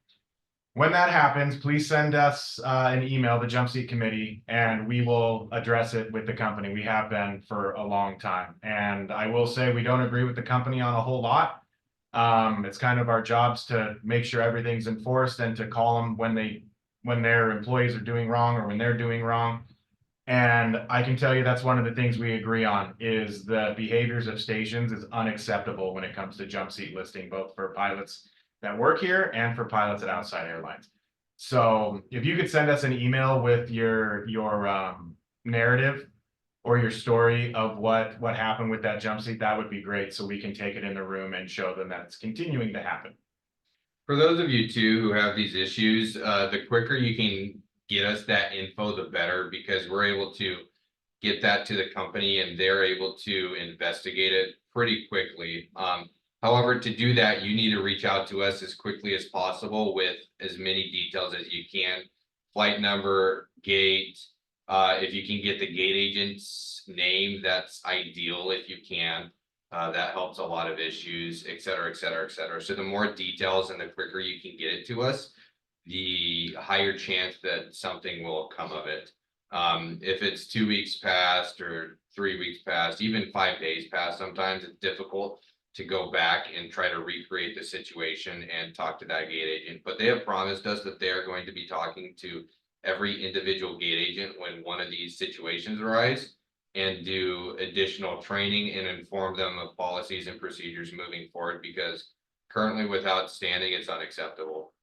when that happens, please send us an email, the jump seat committee, and we will address it with the company. We have been for a long time. And I will say we don't agree with the company on a whole lot. It's kind of our jobs to make sure everything's enforced and to call them when their employees are doing wrong or when they're doing wrong. And I can tell you that's one of the things we agree on is the behaviors of stations is unacceptable when it comes to jump seat listing, both for pilots that work here and for pilots at outside airlines. So if you could send us an email with your narrative or your story of what happened with that jump seat, that would be great. So we can take it in the room and show them that it's continuing to happen. For those of you too who have these issues, the quicker you can get us that info, the better, because we're able to get that to the company and they're able to investigate it pretty quickly. However, to do that, you need to reach out to us as quickly as possible with as many details as you can. Flight number, gate, if you can get the gate agent's name, that's ideal if you can. That helps a lot of issues, et cetera, et cetera, et cetera. So the more details and the quicker you can get it to us, the higher chance that something will come of it. If it's 2 weeks past or 3 weeks past, even 5 days past, sometimes it's difficult to go back and try to recreate the situation and talk to that gate agent. But they have promised us that they are going to be talking to every individual gate agent when one of these situations arise, and do additional training and inform them of policies and procedures moving forward, because currently with outstanding, it's unacceptable.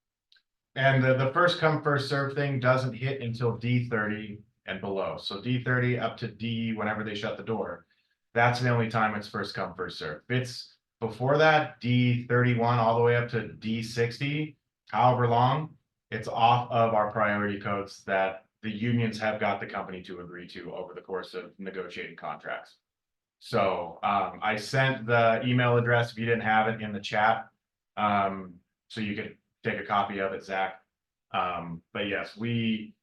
And the first come, first serve thing doesn't hit until D30 and below. So D30 up to D whenever they shut the door. That's the only time it's first come, first serve. If it's before that, D31 all the way up to D60, however long, it's off of our priority codes that the unions have got the company to agree to over the course of negotiating contracts. So I sent the email address if you didn't have it in the chat, so you could take a copy of it, Zach. But yes, we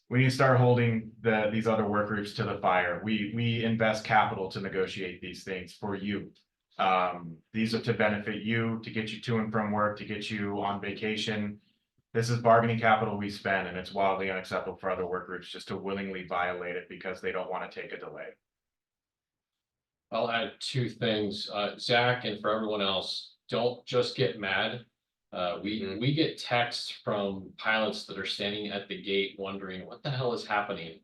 need to start holding these other work groups to the fire. We invest capital to negotiate these things for you. These are to benefit you, to get you to and from work, to get you on vacation. This is bargaining capital we spend, and it's wildly unacceptable for other work groups just to willingly violate it because they don't want to take a delay. I'll add 2 things, Zach, and for everyone else, don't just get mad. We get texts from pilots that are standing at the gate wondering what the hell is happening.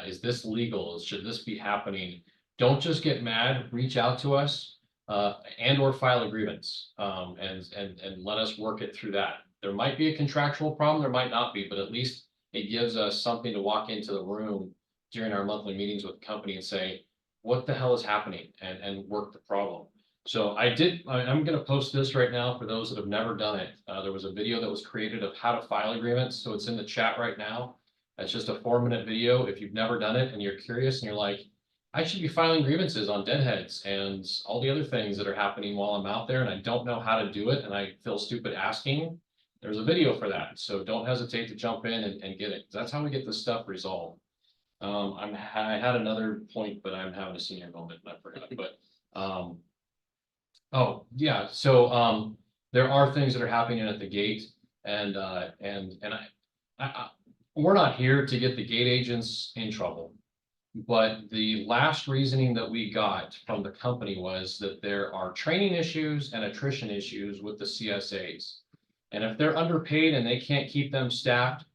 Is this legal? Should this be happening? Don't just get mad. Reach out to us and or file a grievance and let us work it through that. There might be a contractual problem, there might not be, but at least it gives us something to walk into the room during our monthly meetings with the company and say, what the hell is happening, and work the problem. So I'm going to post this right now for those that have never done it. There was a video that was created of how to file agreements. So it's in the chat right now. It's just a 4-minute video. If you've never done it and you're curious and you're like, I should be filing grievances on deadheads and all the other things that are happening while I'm out there and I don't know how to do it and I feel stupid asking, there's a video for that. So don't hesitate to jump in and get it. That's how we get this stuff resolved. I had another point, but I'm having a senior moment and I forgot, but oh yeah. So there are things that are happening at the gate, and we're not here to get the gate agents in trouble. But the last reasoning that we got from the company was that there are training issues and attrition issues with the CSAs. And if they're underpaid and they can't keep them staffed,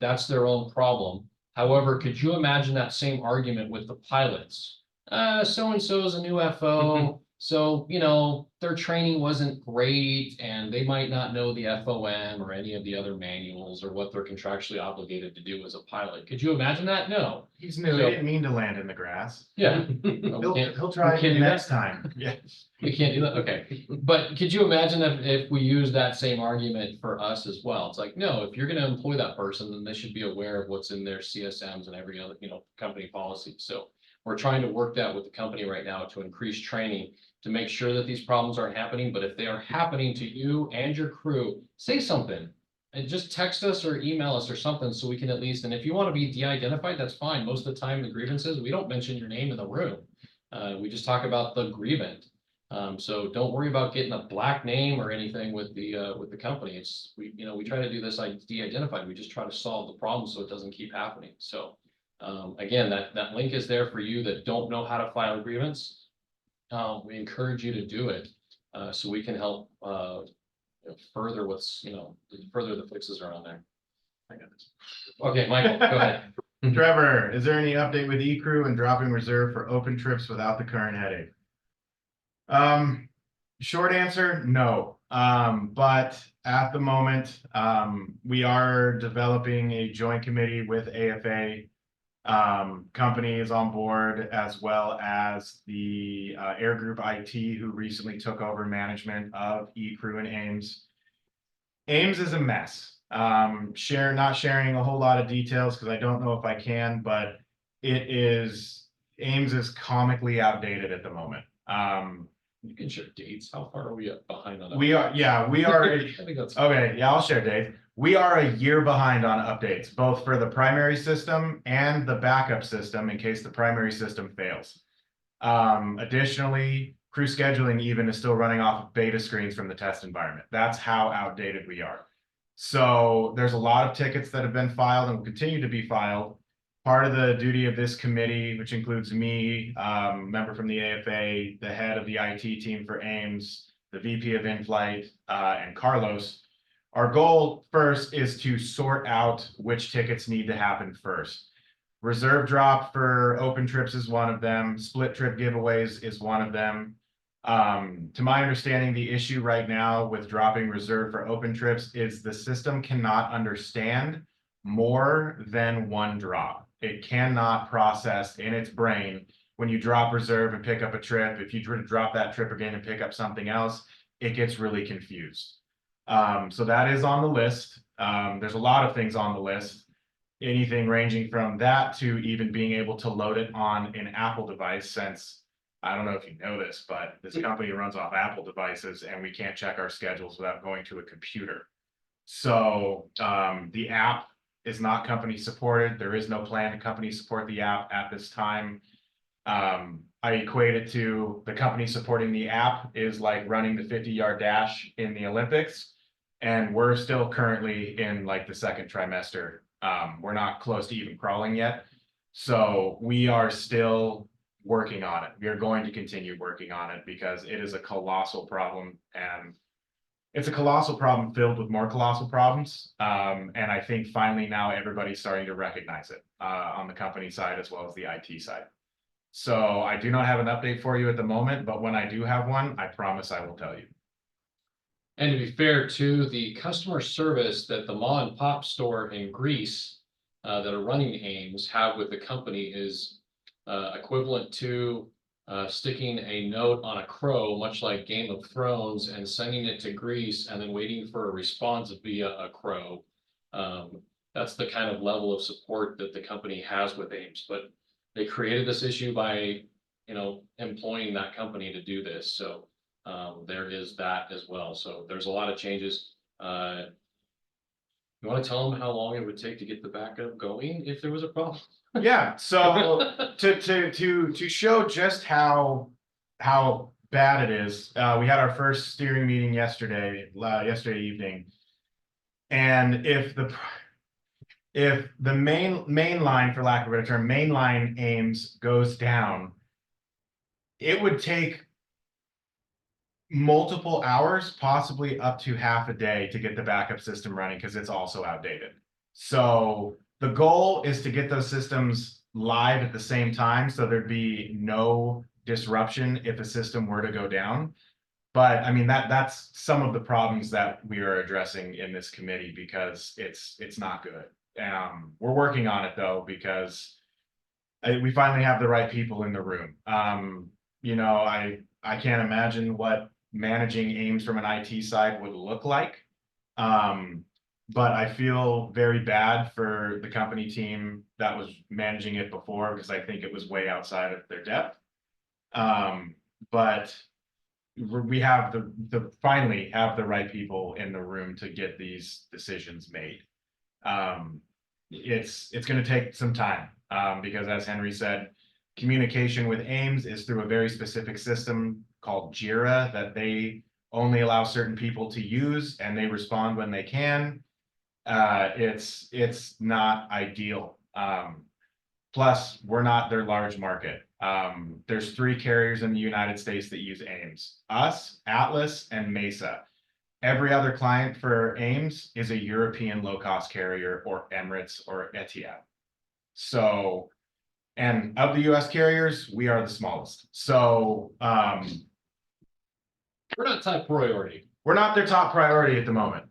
that's their own problem. However, could you imagine that same argument with the pilots? So-and-so is a new FO. So, you know, their training wasn't great and they might not know the FOM or any of the other manuals or what they're contractually obligated to do as a pilot. Could you imagine that? No. He's new. So- He didn't mean to land in the grass. Yeah. He'll try we can't again do that? next time. Yeah. We can't do that. Okay. But could you imagine if we use that same argument for us as well? It's like, no, if you're going to employ that person, then they should be aware of what's in their CSMs and every other, company policy. So we're trying to work that with the company right now to increase training to make sure that these problems aren't happening. But if they are happening to you and your crew, say something and just text us or email us or something so we can at least, and if you want to be de-identified, that's fine. Most of the time the grievances, we don't mention your name in the room. We just talk about the grievant. So don't worry about getting a black name or anything with the company. It's we try to do this de-identified. We just try to solve the problem so it doesn't keep happening. So again, that link is there for you that don't know how to file a grievance. We encourage you to do it so we can help further further the fixes around there. I got this. Okay, Michael, go ahead. Trevor, is there any update with eCrew and dropping reserve for open trips without the current headache? Short answer, no. But at the moment, we are developing a joint committee with AFA. Company is on board, as well as the Air Group IT, who recently took over management of eCrew and Ames. Ames is a mess. Not sharing a whole lot of details because I don't know if I can, but Ames is comically outdated at the moment. You can share dates. How far are we behind on that? We are, I think that's. okay, yeah, I'll share, Dave. We are a year behind on updates, both for the primary system and the backup system in case the primary system fails. Additionally, crew scheduling even is still running off of beta screens from the test environment. That's how outdated we are. So there's a lot of tickets that have been filed and will continue to be filed. Part of the duty of this committee, which includes me, member from the AFA, the head of the IT team for Ames, the VP of in-flight, and Carlos. Our goal first is to sort out which tickets need to happen first. Reserve drop for open trips is one of them. Split trip giveaways is one of them. To my understanding, the issue right now with dropping reserve for open trips is the system cannot understand more than one drop. It cannot process in its brain when you drop reserve and pick up a trip. If you drop that trip again and pick up something else, it gets really confused. So that is on the list. There's a lot of things on the list. Anything ranging from that to even being able to load it on an Apple device, since I don't know if you know this, but this company runs off Apple devices and we can't check our schedules without going to a computer. So the app is not company supported. There is no plan to company support the app at this time. I equate it to the company supporting the app is like running the 50-yard dash in the Olympics. And we're still currently in like the second trimester. We're not close to even crawling yet. So we are still working on it. We are going to continue working on it because it is a colossal problem, and it's a colossal problem filled with more colossal problems. And I think finally now everybody's starting to recognize it on the company side as well as the IT side. So I do not have an update for you at the moment, but when I do have one, I promise I will tell you. And to be fair to the customer service that the mom and pop store in Greece that are running Ames have with the company is equivalent to sticking a note on a crow, much like Game of Thrones, and sending it to Greece and then waiting for a response via a crow. That's the kind of level of support that the company has with Ames, but they created this issue by, employing that company to do this. So there is that as well. So there's a lot of changes. You want to tell them how long it would take to get the backup going if there was a problem? Yeah, so to show just how bad it is, we had our first steering meeting yesterday evening, and if the main line, for lack of a better term, mainline Ames goes down, it would take multiple hours, possibly up to half a day, to get the backup system running because it's also outdated. So the goal is to get those systems live at the same time so there'd be no disruption if a system were to go down. But I mean, that's some of the problems that we are addressing in this committee because it's not good. We're working on it though, because we finally have the right people in the room. I can't imagine what managing Ames from an IT side would look like. But I feel very bad for the company team that was managing it before because I think it was way outside of their depth. But we have finally have the right people in the room to get these decisions made. It's going to take some time because, as Henry said, communication with Ames is through a very specific system called Jira that they only allow certain people to use, and they respond when they can. It's not ideal. Plus, we're not their large market. There's 3 carriers in the United States that use Ames: us, Atlas, and Mesa. Every other client for Ames is a European low-cost carrier, or Emirates, or Etihad. So, and of the US carriers, we are the smallest. So We're not top priority. We're not their top priority at the moment.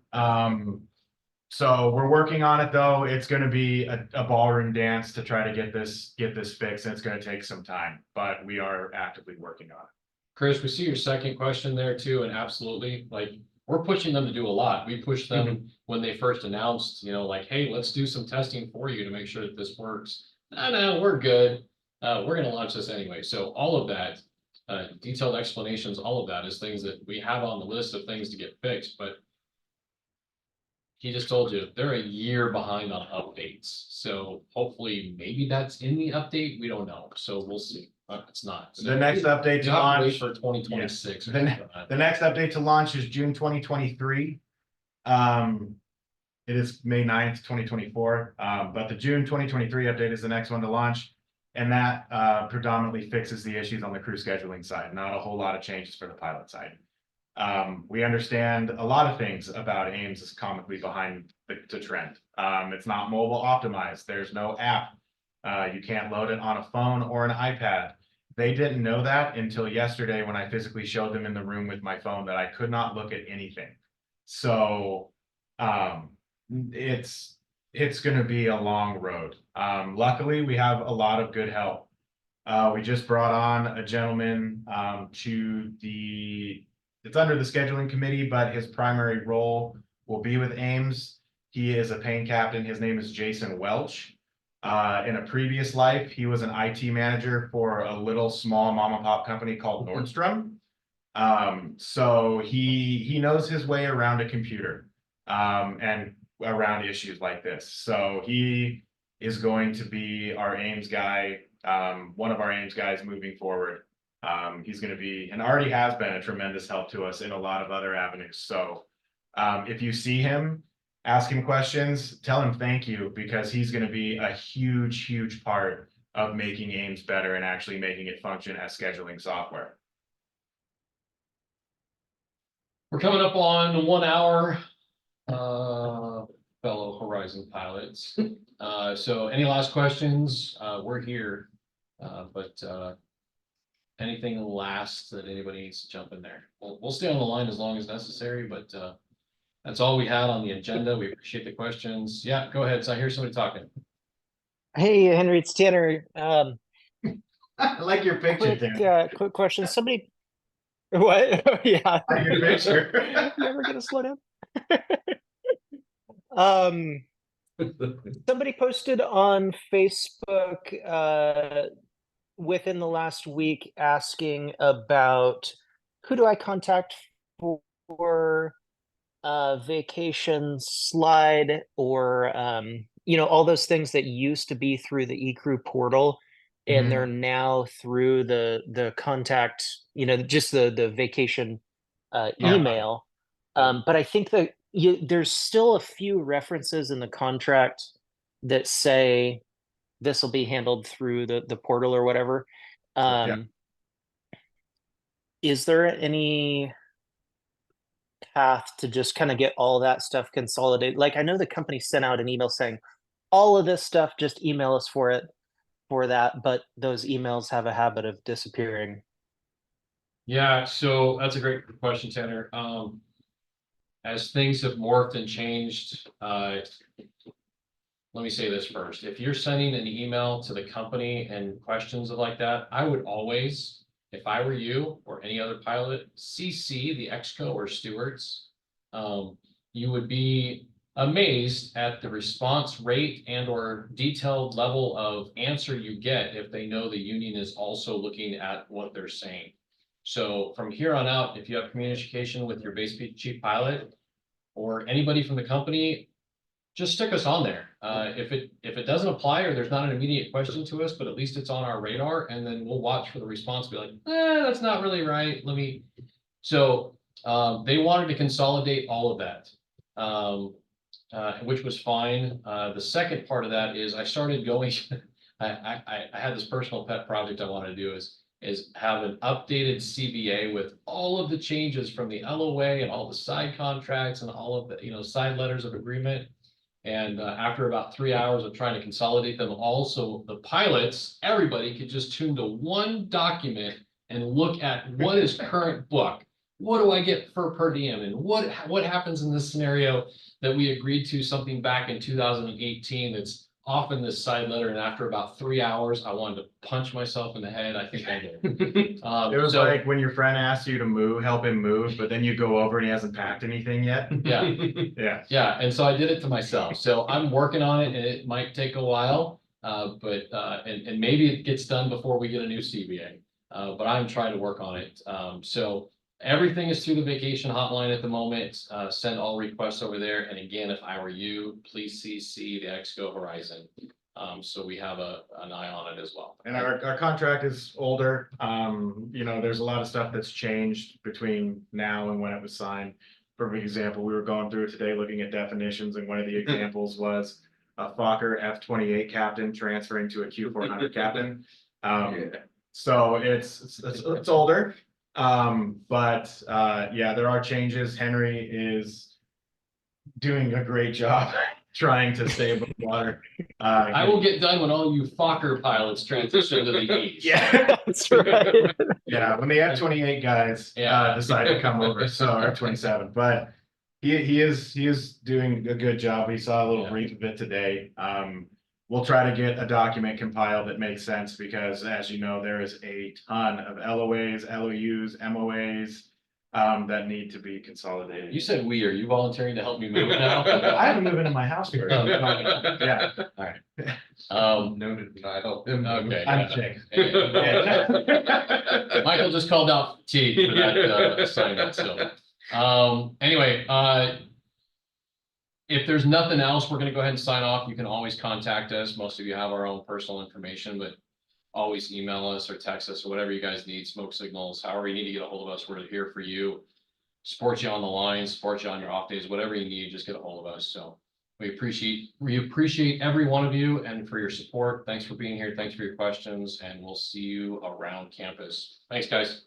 So we're working on it though. It's gonna be a ballroom dance to try to get this fixed, and it's gonna take some time, but we are actively working on it. Chris, we see your second question there too, and absolutely, like, we're pushing them to do a lot. We pushed them when they first announced, you know, like, hey, let's do some testing for you to make sure that this works. No, we're good. We're gonna launch this anyway. So all of that, detailed explanations, all of that is things that we have on the list of things to get fixed, but he just told you they're a year behind on updates. So hopefully maybe that's in the update. We don't know. So we'll see. It's not. So The next update to you have to wait launch, for 2026. the next update to launch is June 2023. It is May 9th, 2024. But the June 2023 update is the next one to launch. And that predominantly fixes the issues on the crew scheduling side, not a whole lot of changes for the pilot side. We understand a lot of things about Ames is comically behind the trend. It's not mobile optimized. There's no app. You can't load it on a phone or an iPad. They didn't know that until yesterday when I physically showed them in the room with my phone that I could not look at anything. So it's going to be a long road. Luckily, we have a lot of good help. We just brought on a gentleman it's under the scheduling committee, but his primary role will be with Ames. He is a paint captain. His name is Jason Welch. In a previous life, he was an IT manager for a little small mom and pop company called Nordstrom. So he knows his way around a computer and around issues like this. So he is going to be our Ames guy, one of our Ames guys moving forward. He's going to be, and already has been, a tremendous help to us in a lot of other avenues. So if you see him, ask him questions, tell him thank you, because he's going to be a huge part of making Ames better and actually making it function as scheduling software. We're coming up on 1 hour, fellow Horizon pilots. So any last questions? We're here, but anything last that anybody needs to jump in there? We'll stay on the line as long as necessary, but that's all we had on the agenda. We appreciate the questions. Yeah, go ahead. So I hear somebody talking. Hey, Henry, it's Tanner. I like your picture, Tanner. Quick question. Somebody, what? Yeah. I like your picture. You ever gonna slow down? Somebody posted on Facebook within the last week asking about who do I contact for vacation slide or all those things that used to be through the eCrew portal and they're now through the contact, just the vacation email. But I think that there's still a few references in the contract that say this will be handled through the portal or whatever. Is there any path to just kind of get all that stuff consolidated? Like, I know the company sent out an email saying all of this stuff, just email us for that, but those emails have a habit of disappearing. Yeah, so that's a great question, Tanner. As things have morphed and changed, let me say this first. If you're sending an email to the company and questions like that, I would always, if I were you or any other pilot, CC the exco or stewards. You would be amazed at the response rate and or detailed level of answer you get if they know the union is also looking at what they're saying. So from here on out, if you have communication with your base chief pilot or anybody from the company, just stick us on there. If it doesn't apply or there's not an immediate question to us, but at least it's on our radar, and then we'll watch for the response, be like, that's not really right. So they wanted to consolidate all of that, which was fine. The second part of that is I started going, I had this personal pet project I wanted to do is have an updated CBA with all of the changes from the LOA and all the side contracts and all of the, side letters of agreement. And after about 3 hours of trying to consolidate them all, so the pilots, everybody could just tune to one document and look at what is current book. what do I get for per diem? And what happens in this scenario that we agreed to something back in 2018 that's off in this side letter, and after about 3 hours, I wanted to punch myself in the head. I think I did. It was So- like when your friend asks you to move, help him move, but then you go over and he hasn't packed anything yet. Yeah. Yeah. Yeah, and so I did it to myself. So I'm working on it, and it might take a while, and maybe it gets done before we get a new CBA. But I'm trying to work on it. So everything is through the vacation hotline at the moment. Send all requests over there. And again, if I were you, please CC the Exco Horizon. So we have an eye on it as well. And our contract is older. You know, there's a lot of stuff that's changed between now and when it was signed. Perfect example, we were going through it today, looking at definitions, and one of the examples was a Fokker F-28 captain transferring to a Q400 captain. So it's older. But yeah, there are changes. Henry is doing a great job trying to stay above water. I will get done when all you Fokker pilots transition to the E's. Yeah, That's right. yeah, when the F-28 guys Yeah. decide to come over, so F-27, but he is doing a good job. We saw a little Yeah. brief of it today. We'll try to get a document compiled that makes sense, because as you know, there is a ton of LOAs, LOUs, MOAs that need to be consolidated. You said we, are you volunteering to help me move now? I haven't moved into my house first. Yeah, Noted, but I don't. Okay. I'm yeah. kidding. Michael just called out T for that assignment, so. Anyway, if there's nothing else, we're gonna go ahead and sign off. You can always contact us. Most of you have our own personal information, but always email us or text us or whatever you guys need, smoke signals, however you need to get a hold of us. We're here for you. Support you on the line, support you on your off days, whatever you need, just get a hold of us. So we appreciate every one of you and for your support. Thanks for being here. Thanks for your questions, and we'll see you around campus. Thanks, guys.